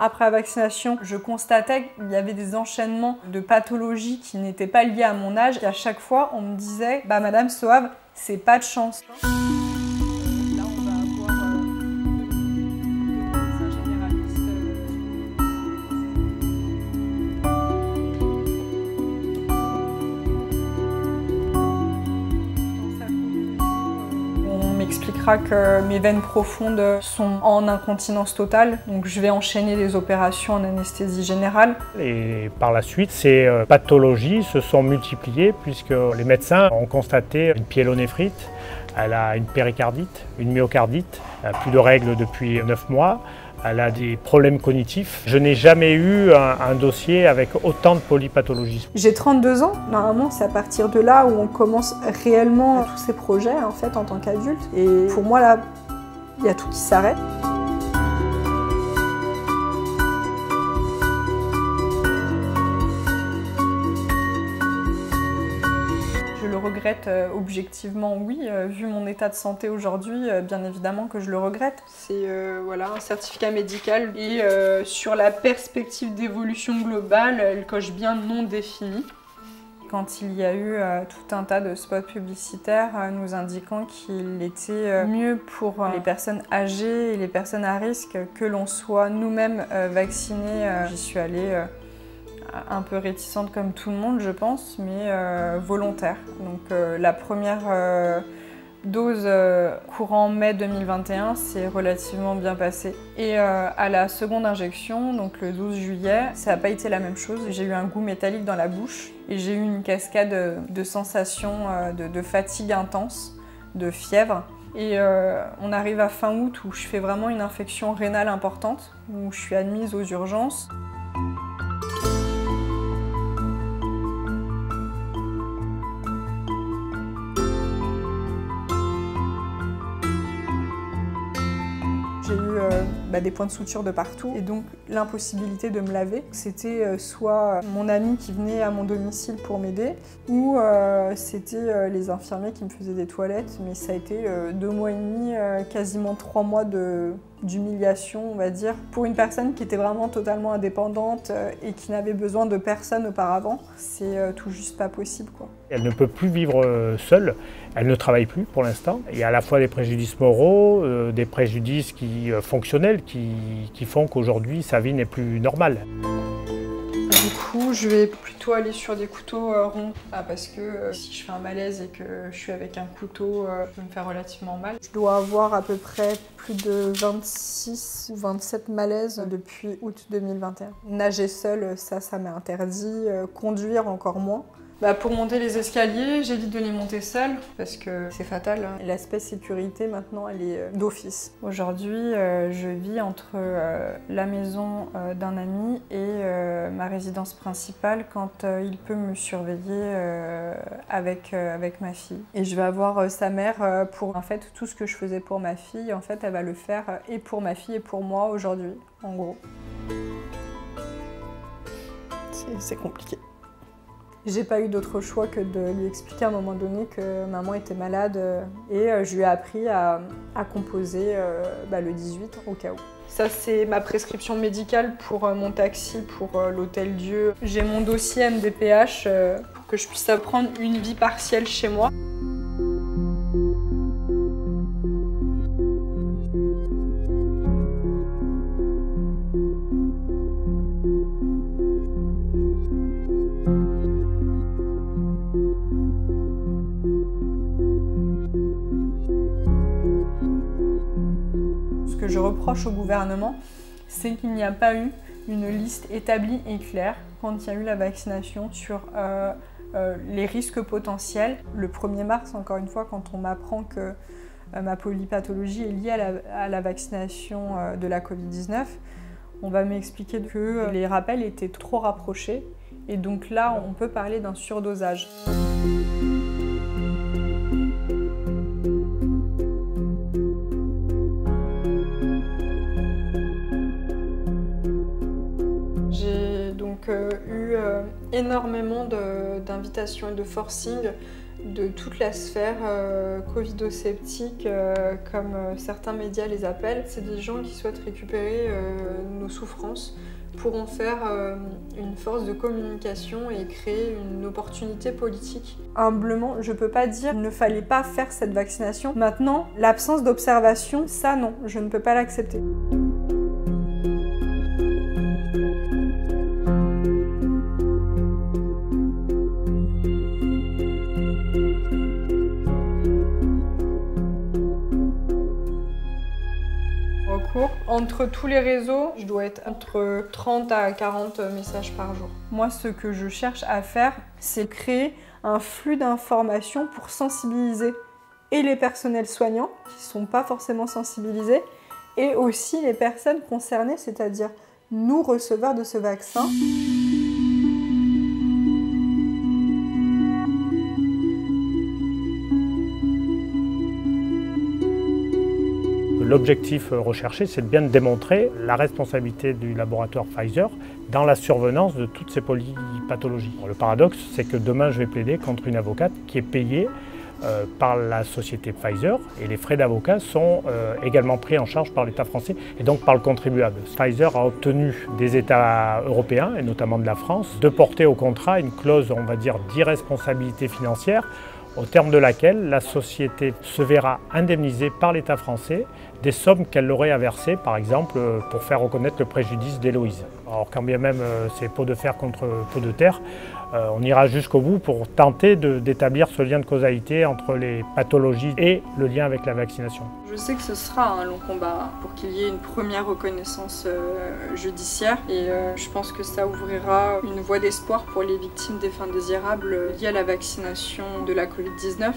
Après la vaccination, je constatais qu'il y avait des enchaînements de pathologies qui n'étaient pas liées à mon âge. Et à chaque fois, on me disait « Bah Madame Soave, c'est pas de chance ». Là, on va avoir le médecin généraliste. On m'expliquera que mes veines profondes sont en incontinence totale, donc je vais enchaîner les opérations en anesthésie générale. Et par la suite, ces pathologies se sont multipliées puisque les médecins ont constaté une pyélonéphrite, elle a une péricardite, une myocardite, elle n'a plus de règles depuis 9 mois. Elle a des problèmes cognitifs. Je n'ai jamais eu un dossier avec autant de polypathologies. J'ai 32 ans. Normalement, c'est à partir de là où on commence réellement tous ces projets en fait en tant qu'adulte. Et pour moi, là, il y a tout qui s'arrête. Je le regrette objectivement, oui. Vu mon état de santé aujourd'hui, bien évidemment que je le regrette. C'est voilà, un certificat médical et sur la perspective d'évolution globale, elle coche bien non définie. Quand il y a eu tout un tas de spots publicitaires nous indiquant qu'il était mieux pour les personnes âgées et les personnes à risque que l'on soit nous-mêmes vaccinés, j'y suis allée un peu réticente comme tout le monde, je pense, mais volontaire. Donc la première dose courant mai 2021 s'est relativement bien passée. Et à la seconde injection, donc le 12 juillet, ça n'a pas été la même chose. J'ai eu un goût métallique dans la bouche et j'ai eu une cascade de sensations de fatigue intense, de fièvre. Et on arrive à fin août où je fais vraiment une infection rénale importante, où je suis admise aux urgences. J'ai eu des points de suture de partout et donc l'impossibilité de me laver. C'était soit mon ami qui venait à mon domicile pour m'aider ou c'était les infirmiers qui me faisaient des toilettes. Mais ça a été 2 mois et demi, quasiment 3 mois d'humiliation, on va dire, pour une personne qui était vraiment totalement indépendante et qui n'avait besoin de personne auparavant. C'est tout juste pas possible, quoi. Elle ne peut plus vivre seule, elle ne travaille plus pour l'instant. Il y a à la fois des préjudices moraux, des préjudices fonctionnels qui font qu'aujourd'hui sa vie n'est plus normale. Du coup, je vais plutôt aller sur des couteaux ronds parce que si je fais un malaise et que je suis avec un couteau, je peux me faire relativement mal. Je dois avoir à peu près plus de 26 ou 27 malaises depuis août 2021. Nager seule, ça m'est interdit. Conduire encore moins. Pour monter les escaliers, j'évite de les monter seule parce que c'est fatal. L'aspect sécurité maintenant, elle est d'office. Aujourd'hui, je vis entre la maison d'un ami et ma résidence principale quand il peut me surveiller avec ma fille. Et je vais avoir sa mère pour en fait tout ce que je faisais pour ma fille. En fait, elle va le faire et pour ma fille et pour moi aujourd'hui, en gros. C'est compliqué. J'ai pas eu d'autre choix que de lui expliquer à un moment donné que maman était malade et je lui ai appris à composer le 18 au cas où. Ça, c'est ma prescription médicale pour mon taxi, pour l'Hôtel Dieu. J'ai mon dossier MDPH pour que je puisse apprendre une vie partielle chez moi. Ce que je reproche au gouvernement, c'est qu'il n'y a pas eu une liste établie et claire quand il y a eu la vaccination sur les risques potentiels. Le 1er mars, encore une fois, quand on m'apprend que ma polypathologie est liée à la vaccination de la Covid-19, on va m'expliquer que les rappels étaient trop rapprochés et donc là, on peut parler d'un surdosage. J'ai donc eu énormément d'invitations et de forcing de toute la sphère covidosceptique, comme certains médias les appellent. C'est des gens qui souhaitent récupérer nos souffrances pour en faire une force de communication et créer une opportunité politique. Humblement, je peux pas dire qu'il ne fallait pas faire cette vaccination. Maintenant, l'absence d'observation, ça non, je ne peux pas l'accepter. Entre tous les réseaux, je dois être entre 30 à 40 messages par jour. Moi, ce que je cherche à faire, c'est créer un flux d'informations pour sensibiliser et les personnels soignants, qui ne sont pas forcément sensibilisés, et aussi les personnes concernées, c'est-à-dire nous, receveurs de ce vaccin. L'objectif recherché, c'est de bien démontrer la responsabilité du laboratoire Pfizer dans la survenance de toutes ces polypathologies. Le paradoxe, c'est que demain, je vais plaider contre une avocate qui est payée par la société Pfizer et les frais d'avocat sont également pris en charge par l'État français et donc par le contribuable. Pfizer a obtenu des États européens et notamment de la France de porter au contrat une clause, on va dire, d'irresponsabilité financière au terme de laquelle la société se verra indemnisée par l'État français des sommes qu'elle aurait à verser, par exemple, pour faire reconnaître le préjudice d'Héloïse. Alors quand bien même c'est pot de fer contre pot de terre, on ira jusqu'au bout pour tenter d'établir ce lien de causalité entre les pathologies et le lien avec la vaccination. Je sais que ce sera un long combat pour qu'il y ait une première reconnaissance judiciaire et je pense que ça ouvrira une voie d'espoir pour les victimes des fins indésirables liées à la vaccination de la Covid-19.